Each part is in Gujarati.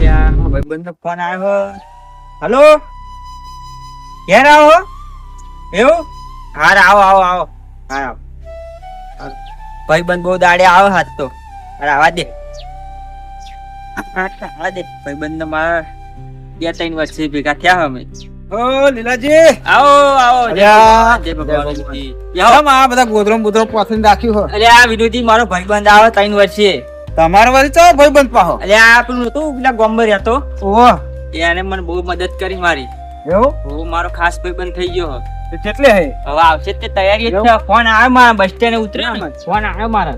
ભાઈબંધ નો ફોન આવ્યો. હલો, ક્યારે આવો? એવું? હાર આવો આવો આવો. હાર આવો. ભાઈબંધ બહુ દાડે આવો હાથ તો. અરે આવા દે. આવા દે. ભાઈબંધ ને મારા 2-3 વર્ષથી ભેગા થયા અમે. ઓ લીલાજી, આવો આવો. અલ્યા. જય ભગવાન. કેમ આ બધા ગોદરો બોદરો પાથરીને રાખ્યું હો? અરે આ વિનુજી મારો ભાઈબંધ આવે 3 વર્ષે. તમારા વાળી ચો ભાઈબંધ પાહો? અરે આ પેલું હતું પેલા ગોમ્બર હતો. ઓહો, એને મને બહુ મદદ કરી મારી. એવું? હું મારો ખાસ ભાઈબંધ થઈ ગયો. તે કેટલે હે? હવે આવશે તે તૈયારી જ છે. ફોન આવ્યો મારા બસ સ્ટેન્ડ ઉતર્યો ને. ફોન આવ્યો મારા.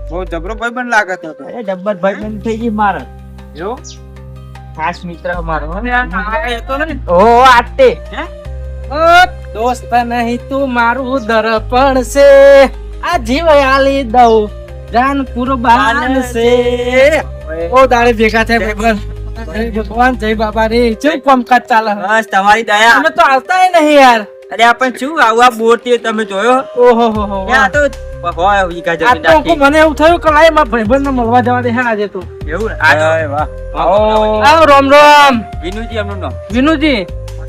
બહુ જબરો ભાઈબંધ લાગે તો. અરે જબ્બર ભાઈબંધ થઈ ગઈ મારા. એવું? ખાસ મિત્ર મારો. હતો ને? ઓહો આતે. દોસ્ત નહીં તું મારું દર્પણ છે, આ જીવ આલી દઉં જાન કુરબાન છે. ઓ દાડે ભેગા થાય ભાઈબંધ. જય ભગવાન જય બાબા રે. કેવું કામકાજ ચાલે? બસ તમારી દયા. અમે તો આવતાય નહીં યાર. અરે આપણ શું આવું આ બોરતી તમે જોયો? ઓહો હો હો. આ તો હોય વીઘા આ જમીન તો નાખી. મને એવું થયું કે લાય મારા ભાઈબંધને મળવા જવા દે હે આજે તો. એવું ને? આ તો વાહ. આવો. આવ રામ રામ વિનુજી એમનું નામ. વિનુજી.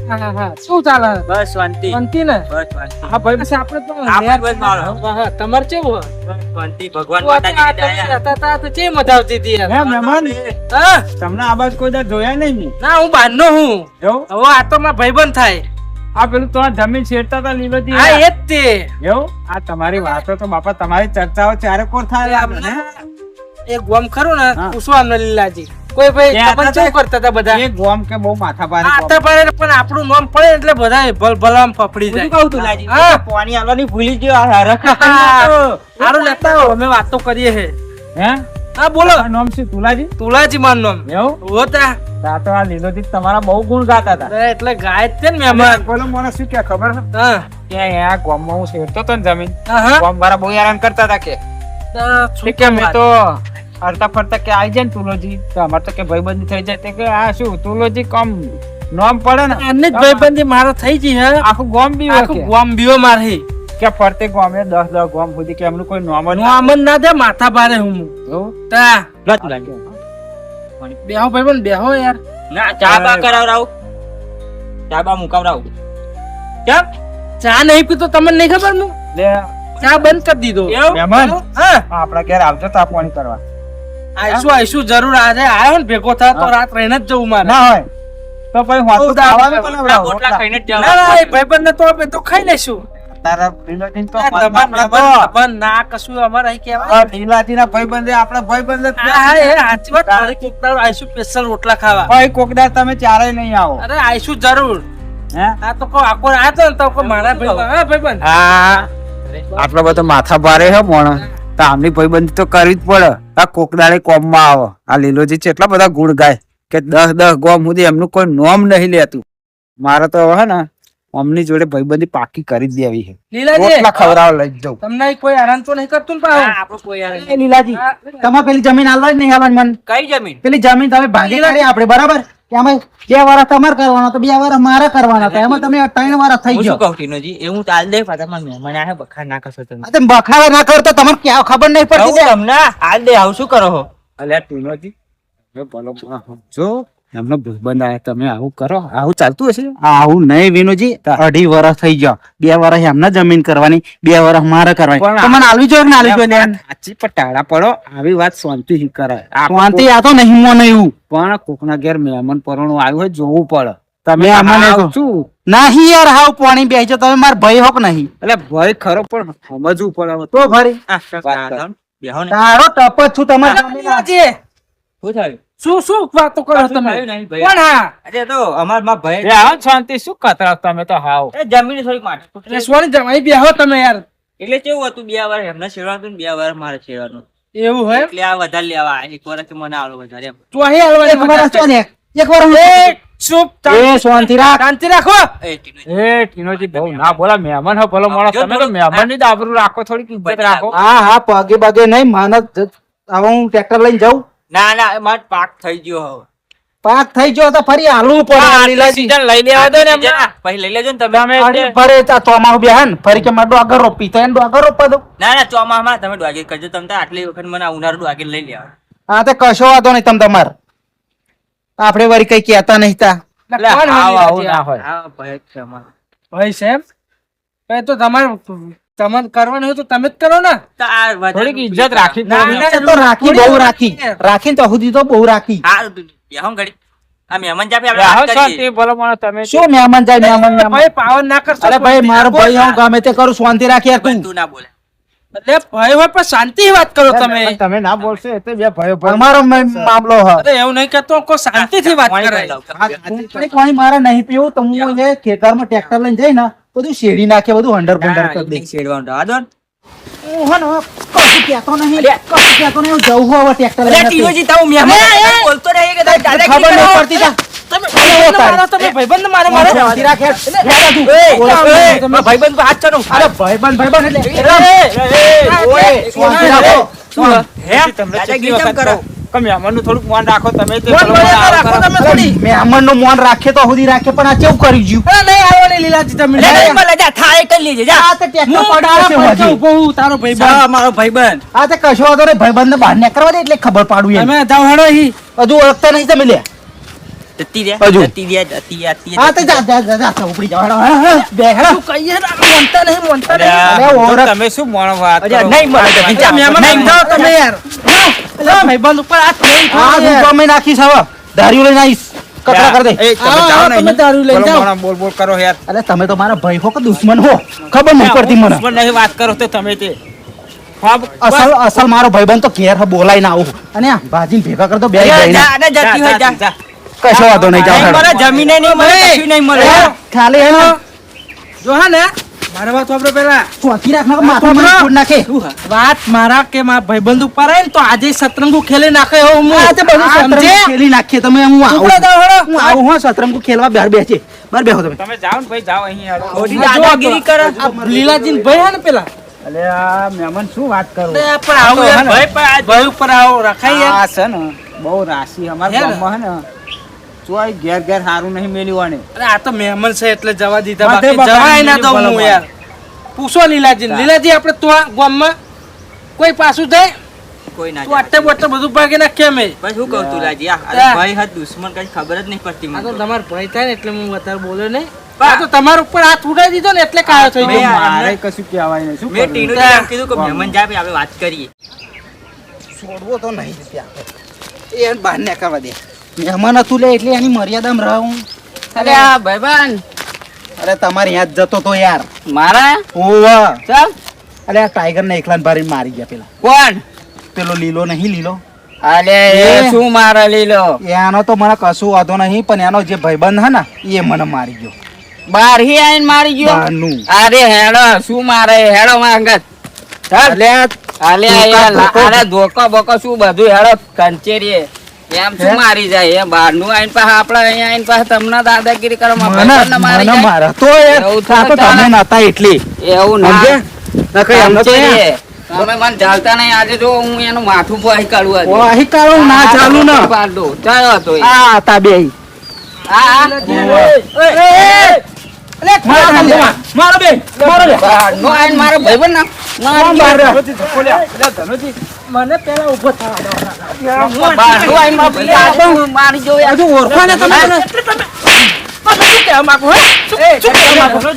હા હા શું ચાલે? બસ શાંતિ. શાંતિ ને? બસ શાંતિ. હા ભાઈ બસ આપણે તો આપણે બસ મારો. હા હા તમારે કેવું? બસ શાંતિ. ભગવાન તું આ માતાજીની તમે દયા. રહેતા હતા તો કેવી મજા આવતી હતી યાર. હે મહેમાન, હા તમને આ બાજુ કોઈ દર જોયા નહીં મેં. ના હું બહારનો હું. એવું? હવે આ તો મારા ભાઈબંધ થાય. આ પેલું તો જમીન છેડતા હતા લીલોજી. હા એ જ તે. એવું? આ તમારી વાતો તો બાપા, તમારી ચર્ચાઓ ચારે કોર થાય આપણે, હે? એક ગોમ ખરું ને હા. પૂછવા અમને લીલાજી. કોઈ ભાઈ ત્યાં તમને હતા શું કરતા હતા બધા? એ ગોમ કે બહુ માથા ભારે આ ગોમ. તો પણ આપણું નામ પડે એટલે બધા ભલભલામ ફફડી શું જાય. કહું તું લાજી? હા. પાણી આલવાની ભૂલી ગયો. આ હરખ સારું લેતા આવો, અમે વાતો કરીએ હે. હે? હા બોલો. આ નામ શું? તુલાજી? તુલાજી મારું નામ. એવું? હોતા આ તો આ લીલોજી તમારા બહુ ગુણ ગાતા હતા. એટલે ગાય જ છે ને મહેમાન. બોલો મને શું કે ખબર છે? હા કે આ ગામમાં હું શેરતો હતો ને જમીન, હા ગામ વાળા બહુ હેરાન કરતા હતા કે શું કે મેં તો ફરતા ફરતા કે આવી જાય ને તુલોજી તો અમારે તો કે ભાઈબંધી થઈ જાય. તે કે આ શું તુલોજી કમ નામ પડે ને આને જ ભાઈબંધી મારો થઈ ગઈ હે. આખું ગામ બી આખું ગામ બીવો મારે. કે ફરતે ગામે 10 ગામ સુધી કે એમનું કોઈ નામ જ હું આમન ના દે માથા ભારે હું. એવું? તા લા તું લાજી. બેહો ભાઈબંધ બેહો યાર. ના ચા બા કરાવરાવ. ચા બા મુકાવરાવ. કેમ? ચા નહીં પીતો તમને નહીં ખબર હું? લે ચા બંધ કરી દીધો. એવું? મહેમાન હા આપણા ઘેર આવજો તા પાણી કરવા. આઈશું જરૂર. આજે આવ્યો ને ભેગો થા તો રાત રહીને જ જવું મારે. ના હોય તો પછી હોતું બહુ દાડો ખાવાનું થયો. બનાવડાવો. રોટલા ખાઈને જ ના જવાનું. ના એ ભાઈબંધને તો આપણે તો ખાઈ લેશું. તારા લીલોજીને તો આ આપણા દબાણ ના કશું અમારે અહીં કહેવાય. આ લીલાજીના ભાઈબંધે આપણા ભાઈબંધ જ હા હા એ સાચી વાત. તારે કોક દાડો આઈશું સ્પેશિયલ રોટલા ખાવા. ભાઈ કોકદાર તમે ચારે નહીં આવો. અરે આઈશું જરૂર. હે? આ તો કો આખો આ તો ને તો કો મારા ભાઈબંધ. હા ભાઈબંધ. હા આટલો બધો માથા ભારે હે મોણ તો આમની ભાઈબંધી તો કરવી જ પડે. આ કોકદાળે કોમમાં આવો. આ લીલોજી કેટલા બધા ગુણ ગાય કે 10 ગોમ સુધી એમનું કોઈ નોમ નહીં લેતું. મારે તો હવે હે ને અમની જોડે ભાઈબંધી પાકી કરી જ દેવી છે. લીલાજી રોટલા ખવડાવ લઈ જ જાઉં. તમને કોઈ આરામ તો નહીં કરતું ને પાછું? આપણું કોઈ યાર એ લીલાજી તમે પેલી જમીન હાલવા જ નહીં હાલવાની મન. કઈ જમીન? પેલી જમીન તમે ભાગી કાઢી આપણે બરાબર કે અમે 2 વર્ષ તમારે કરવાના તો 2 વર્ષ મારે કરવાના હતા એમાં તમે 3 વર્ષ થઈ હું શું ગયો. કહું ટીનોજી? એ હું તાલ દે પાછા મારા મહેમાન આયા બખાર ના કરશો તમે. આ તમે બખાડા ના કરતો તમને ક્યાં ખબર નહીં પડતી કહું ને. તમને હાલ દે આવું શું કરો છો? અલ્યા ટીનોજી હવે ભલો જો એમનો ભાઈબંધ આયા તમે આવું કરો આવું ચાલતું હશે? આવું નહીં વિનુજી 2.5 વર્ષ થઈ ગયો 2 વર્ષ એમને જમીન કરવાની 2 વર્ષ મારે કરવાની પણ તો મને આલવી જોઈએ કે ના આલવી જોઈએ યાર? સાચી પણ ટાળા પડો આવી વાત શાંતિથી કરાય. શાંતિ આ તો નહીં મોને એવું પણ કોકના ઘેર મહેમાન પરણું આવ્યું હોય જોવું પડે. તમે મેં અમને આવ તો- શું નહીં યાર હાવ પાણી બેસી જાઓ તમે મારા ભાઈ હોક નહીં એટલે ભય ખરો પણ સમજવું પડે. તો ફરી વાત કર. બેહો ને. તારો ટપ જ છું તમારે લીલાજી શું થયું? શું વાતો કરો કશું તમે? થયું નહીં ભાઈ. કોણ હા? અરે તો અમાર માં ભાઈ એ આવો ને શાંતિ શું કતરાવ તમે તો હાવ. એ જમીન થોડીક માથાકૂટ એટલે છે. સોની જમાઈ બેહો તમે યાર. એટલે કેવું હતું 2 વાર એમને શેરવાનું ને 2 વાર મારે શેરવાનું. એવું હોય? એટલે આ વધારે લેવા એક વર્ષ મને આલો વધારે એમ. તું અહીં હાલવાની એક વર્ષ મજા છો છે. ને એક વર્ષ ચૂપ એ શાંતિ રાખ શાંતિ રાખો. એ ટીનોજી, એ ટીનોજી બહુ ના બોલા મહેમાન હો ભલો માણસ. તમે તો મહેમાન ની જ આબરૂ રાખો થોડીક ઇજ્જત રાખો. હા હા પગે બગે નહીં માનત હવે હું ટ્રેક્ટર લઈને જાઉં ના ના એ માર પાક થઈ ગયો હવે. પાક થઈ ગયો તો ફરી હાલવું પડે લીલાજી સીઝન લઈ લેવા દો ને એમને. બીજા પછી લઈ લેજો ને તમે. અરે ફરે આ ચોમાહું બેહન ફરી કે મારે ડોગર રોપી તો એને ડોગર રોપવા દઉં ના ના ચોમાહામાં તમે ડોગેટ કરજો. તમે તો આટલી વખત મને ઉનાળુ ડોગેટ લઈ લેવા. હા તે કશો વાંધો નહીં તમ તમાર આપણે વળી કઈ કહેતા નહીં તા એટલે કોણ આવું હલી આવું ના હતી? હોય. હા ભાઈ તમારે ભાઈ સાહેબ એ તો તમારે કરવાનું હોય તો તમે જ કરો ને. તો આ વજન થોડીક ઇજ્જત રાખી ના, પડે. ના, તો રાખી બહુ રાખી રાખીને તો સુધી તો બહુ રાખી હારું તું બેહો ઘડી. આ મહેમાન જાપે આપણે રાહો વાત શાંતિ, કરીએ. બોલો માણસ તમે શું મહેમાન જાય મહેમાન ભાઈ પાવન ના કરશો. અરે ભાઈ મારો ભાઈ હું ગમે તે કરું શાંતિ રાખી યાર ભાઈ તું તું ના બોલે. એટલે ભાઈ હોય પણ શાંતિ વાત કરો તમે. તમે ના બોલશો એટલે બે ભાઈઓ ભાઈ અમારો મામલો હ અરે એવું નહીં કહેતો કોઈ શાંતિથી વાત પાણી કરે. લઈ લાવ. પાણી પાણી મારે નહીં પીવું તો હું એ ખેતરમાં ટ્રેક્ટર લઈને જઈ ને બધું શેડી નાખે બધું હંડર બંડર ના, કરી દે નહીં શેડવાનું. આ દો ને. હું હે ને કશું કહેતો નહીં કશું કહેતો નહીં હું જવું હું હવે ટ્રેક્ટર અરે લઈને ટીઓજી તારું મહેમાન છે, બોલતો રહે કે તારી દાદાગીરી ખબર નહીં કરો. પડતી તા તમે ભાઈબંધને મારો, તમે ભાઈબંધને મારે મારો. શાંતિ રાખ યાર. હેડા તું. એ, બોલો, એ, તમે- મારા ભાઈબંધ પર હાથ ચડો. અરે ભાઈબંધ એટલે ઓય, શાંતિ રાખો. શું? હે? તમને દાદાગીરી કેટલી કેમ વખત કરો? કહું કે મહેમાનનું થોડુંક માન રાખો તમે તે મોન પેલો મર્યાદા આવો રાખો કરો. તમે થોડી. મહેમાનનું મોન રાખે તો સુધી રાખે પણ આ કેવું કરી ગયું અરે નહીં આવવાની લીલાજી તમે. લે, લે, મળે, જા, થાય એ કરી લેજે, જા. આ તો ટ્રેક્ટર હું પડી તારા જશે પડખે હજી. ઊભો હું, તારો ભાઈબંધ. જા, મારો ભાઈબંધ. આ તો કશો વાંધો નહીં ભાઈબંધને બહાર નીકળવા દે એટલે ખબર પાડું એમ તમે જાઓ હેડો અહીં. હજુ ઓળખતા નહીં તમે લે જતી રહે, હજુ. જતી રહે, જતી રહે, જતી રહે. હા તો જા જા જા જા ઉપડી જાઓ હેડો, હેડો, હેડો. બે હેડો. શું કહીએ ને, આપણે મોનતા નહીં, મોનતા અરે નહીં. આ અરે ઓરખ. તમે શું મોણો વાત અરે, કરો? નહીં મળે, જતી જા. મહેમાન નહીં સમજાવો મળે. તમે યાર. અલા, ભાઈબંધ ઉપર હાથ નહીં હા ઉઠાવો યાર. દુકાન માં નાખીશ હવે ધાર્યું લઈને આવીશ કચરા કરી દે એ, તમે આવો, જાઓ આવો, ને તમે અહીં. દારૂ લઈને બોલો, જાઓ. મોણા, બોલ બોલ કરો યાર. અરે તમે તો મારા ભાઈ હો કે દુશ્મન હો ખબર નહીં પડતી મને પણ નહીં વાત કરો તો તમે તે હા, અસલ અસલ મારો ભાઈબંધ તો ઘેર બોલાઈ ના આવું અને આ ભાજીને ભેગા કરતો બે અરે, ભાઈને. જા, અરે, જતી હોય, જા. જા. કશો વાંધો નહીં જાઓ નહીં હેડો. મળે, જમીને નહીં મળે, કશું નહીં મળે. ખાલી હેડો. જો હા ને મારા વાત વાપરો પેલા. ચોથી રાખ નાખો, માથામાં ફૂડ નાખે વાત મારા કે મારા ભાઈબંધ ઉપર આવે ને તો આજે સતરંગુ ખેલી નાખે એવો હું. આ તે બધું સમજે? સતરંગી ખેલી નાખીએ તમે હું આવું ઉપડે જાઓ હેડો. હું આવું હો સતરંગી ખેલવા બહાર બેસે બહાર બેહો તમે તમે જાઓ ને ભાઈ, જાઓ અહીં હેડો. ખોટી આ જો દાદાગીરી કરે. આ લીલાજીને ભાઈ હે ને પેલા. અલે આ મહેમાન શું વાત કરો? અરે પણ આવું યાર, ભાઈ પણ આ ભાઈ ઉપર આવો રખાય યાર. આ છે ને બહુ રાશિ અમારા હે ને? ગામમાં હે ને ચોય ઘેર ઘેર સારું નહીં મેલ્યું આને. અરે આ તો મહેમાન છે એટલે જવા દીધા, માથે બાકી જવાય ના તો બગાડી હું દીધી યાર. પૂછો લીલાજી લીલાજી આપણે તો આ ગામમાં કોઈ પાછું જાય કોઈ ના તું જાય. આટે બોટે બધું ભાગી નાખ કેમ એ? પણ શું કહું તું લાજી, આ જા. ભાઈ હાથ દુશ્મન કઈ ખબર જ નહીં પડતી આ મને તો તો. તમારો ભાઈ થાય ને એટલે હું વધારે બોલ્યો નહીં. બા. આ તો તમારા ઉપર હાથ ઉડાઈ દીધો ને એટલે કાયો થઈ મેં ગયો. આ- મારે કશું કહેવાય નહીં. શું મેં કરું? ટીનુને એમ કીધું કે મહેમાન જાય પછી આપણે વાત કરીએ. છોડવો તો નહીં જ ત્યાં. એ બહાર ને કરવા દે મહેમાન હતું લે એટલે એની મર્યાદામાં રહું અરે આ ભાઈબંધ અરે તમારે યાદ જતો તો યાર મારા ઓવા ચાલ અરે આ ટાઈગર ને એકલા ભારી મારી ગયા પેલા કોણ પેલો લીલો નહીં લીલો અલે એ શું મારા લીલો એનો તો મને કશું વાંધો નહીં પણ એનો જે ભાઈબંધ હે ને એ મને મારી ગયો બારહી આઈને મારી ગયો બહારનું. અરે હેડો શું મારે હેડો માંગત અલે અલે અરે ધોકો બોકો શું બધું હેડો કંચેરીએ એમ શું હે? મારી જાય એ બહારનું આઈને પાસે આપણે અહીંયા આઈને પાસે તમને દાદાગીરી કરો મને મારી મને જાય મારા તો યાર એવું આ તો થોડું તમે નતા એટલી એવું સમજે ના નકર એમને તો કંચેરીએ. તમે મને ચાલતા નહીં આજે જો હું એનું માથું પહી કાઢું આજે. ઓ અહીં કાળું ના ચાલુ ને પાડો ચાલો હતો એ. આ તા બે હા મારો બે બહારનું આઈને મારો ભાઈબંધ ના મારી ગયો. મને પેલા ઉભો થવા દો. બહારનું આઈને મારો ભાઈબંધ મારી ગયો યાર. હજુ ઓળખો ને તમે એને? તમે શું કહેવા માંગો હે? શું કહેવા માંગો?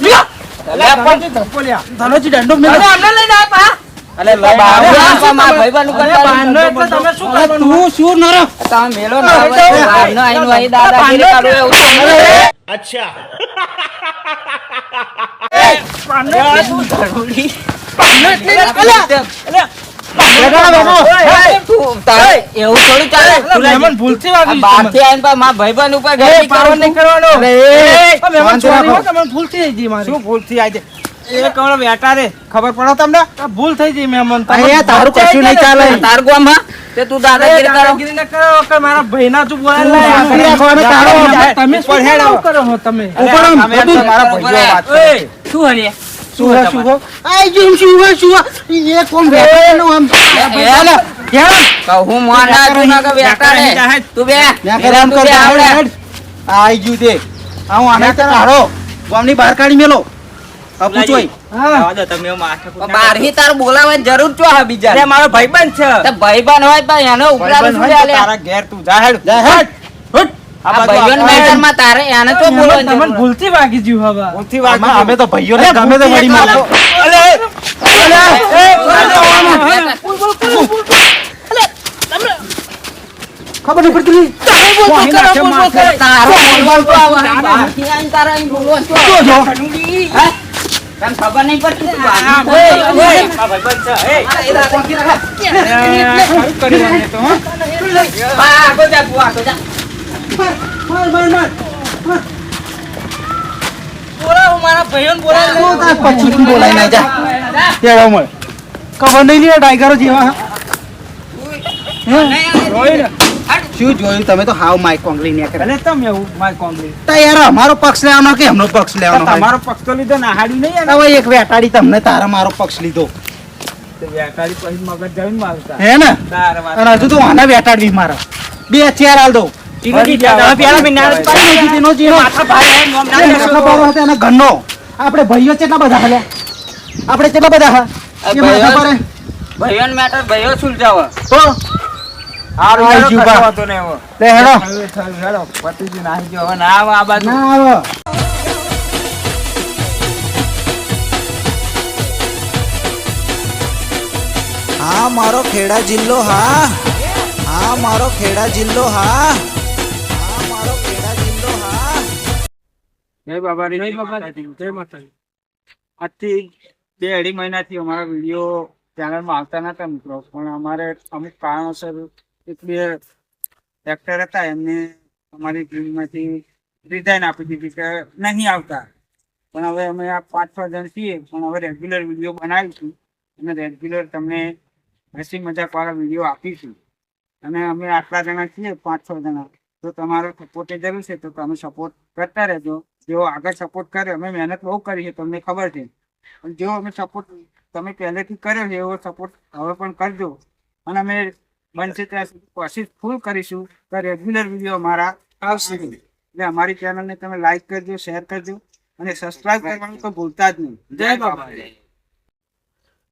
લ્યો. ધનોજી દંડો મેલો. અમને લઈને આવ પા. અલે બહારનું આઈને મારા ભાઈબંધ ઉપર અરે બહારનો એટલે તમે શું કરવાનું? તું શું નરો તમે મેલો ને હવે બહારનું આઈને અહીં દાદાગીરી કરો એવું તો બહારનો એટલે તું તારે એવું થોડું ચાલે અલા, મહેમાન ભૂલથી વાગી આ બહારથી આઈને પાછા મારા ભાઈબંધ ઉપર ગયું. ગરમી પાવર નહીં કરવાનો. અરે આ મહેમાન શાંતિ sorry હો, રાખો. તમને ભૂલ થઈ ગઈ મારી. શું ભૂલથી આજે એ કવળો બેઠા રે ખબર પડો તમને? આ ભૂલ થઈ ગઈ મહેમાન. તમે અહીંયા તારું કશું નહીં ચાલે તાર ગામમાં તે તું દાદાગીરી કરો દાદાગીરી ના કરો કે મારા ભાઈના તું બોલાય તું નહીં. રાખવાનો તારો તમે શું હેડ આવો. કરો છો તમે? ઉપર આમ અમે બધું તમારા ભાઈઓ વાત કરો. ઓય, શું હરીએ? શું હે, શું હે? આઈ ગયું, શું હે, શું હે? એ કોણ બેઠા એનું આમ હેલો. હેડ. કહું મોના તું ના કે બેટા રે તું બે ત્યાં કરે આમ તું બે કરતા આવડે. હેડ. આઈ ગયું તે આ હું આને તાર હારો ગામની બહાર કાઢી મેલો આ પૂછોય હા જવા દો તમે માથાકૂટ ના બારહી તાર બોલાવવાની જરૂર છો હા બીજા અરે મારો ભાઈબંધ છે તો ભાઈબંધ હોય તો એનો ઉપરાળું ભાઈબંધ શું હોય તો ચાલે? તારા ઘેર તું જા હેડ જા હેડ હુટ. આ આ બાજુ ભાઈબંધ આપણે મેટરમાં તારે એને તો બોલવાની તમને જરૂર. ભૂલથી વાગી ગયું હવે ભૂલથી વાત આમાં અમે તો ભાઈઓને અરે ગમે તે ભૂલથી વળી મારતો. અરે ખબર નહીં પડતી તારો બોલવાનું તો આવે. બહારથી આવીને તારે અહીં બોલવાનું તો આવે. હે? તને ખબર નહીં પડતી તું બહારથી ઓય, બોલ. ઓય, આ ભાઈબંધ છે એ ખરું કર્યું અમને તો હો. હા, આગળ જા તું, આગળ જા. બોલાવો મારા ભાઈઓને બોલાવો પછી તું બોલાય ના જા તેડો મળે ખબર નહીં લે ટાઈગરો જેવા જોઈ ને. શું જોયું તમે તો હાવ માઇક કોંગલી ને કરે અરે તમે એવું માર કોંગ્રેસ તો યાર અમારો પક્ષ લેવાનો કે એમનો પક્ષ લેવાનો હોય? તમારો પક્ષ તો લીધો ના હાડી નહીં હવે એક વેટાડી તમને તારા મારો પક્ષ લીધો વેપારી પછી મગજ જઈને મારતા હે ને તારા વાત. અને હજુ તો આના વેટાડવી મારા બે ચેર હાલ દો ટીવી પેલા મેં ના જ પાડી દીધી. તેનો જે માથા ભારે હે, નોમ ના જે લેશો માથા તો. પાડો હતો એના ઘરનો આપણે ભાઈઓ કેટલા બધા હાલ્યા આપણે કેટલા બધા હા એ માથા પાડે ભાઈઓને મેટર ભાઈઓ સુલઝાવો. તો હારું આઈ હેડો, ગયું કશો બા. વાંધો નહીં હવે. લે હેડો હવે થયું, હેડો. પતિજી નાહી ગયો. હવે ના આવે આ બાજુ. ના આવે હા મારો ખેડા જિલ્લો હા હા મારો ખેડા જિલ્લો હા હા મારો ખેડા જિલ્લો હા જય બાબારી, જય બાબારી, જય માતાજી. આજથી 2-2.5 મહિનાથી અમારા વિડીયો ચેનલમાં આવતા નતા મિત્રો, પણ અમારે અમુક કારણોસર એક બે એક્ટર હતા એમને અમારી ટીમમાંથી રિઝાઇન આપી દીધી કે નહીં આવતા. પણ હવે અમે આ 5-6 જણ છીએ, પણ હવે રેગ્યુલર વિડીયો બનાવીશું અને રેગ્યુલર તમને હસી મજાક વાળા વિડીયો આપીશું. અને અમે આટલા જણા છીએ, 5-6 જણા, તો તમારો સપોર્ટની જરૂર છે, તો તમે સપોર્ટ કરતા રહેજો. જેવો આગળ સપોર્ટ કરે, અમે મહેનત બહુ કરી છે તમને ખબર છે, પણ જેવો અમે સપોર્ટ તમે પહેલેથી કર્યો છે એવો સપોર્ટ હવે પણ કરજો. અને અમે બનશે ત્યાં સુધી કોશિશ ફૂલ કરીશું કે રેગ્યુલર વિડીયો અમારા આવશે. એટલે અમારી ચેનલને તમે લાઈક કરજો, શેર કરજો અને સબસ્ક્રાઇબ કરવાનું તો ભૂલતા જ નહીં. જય બાબા.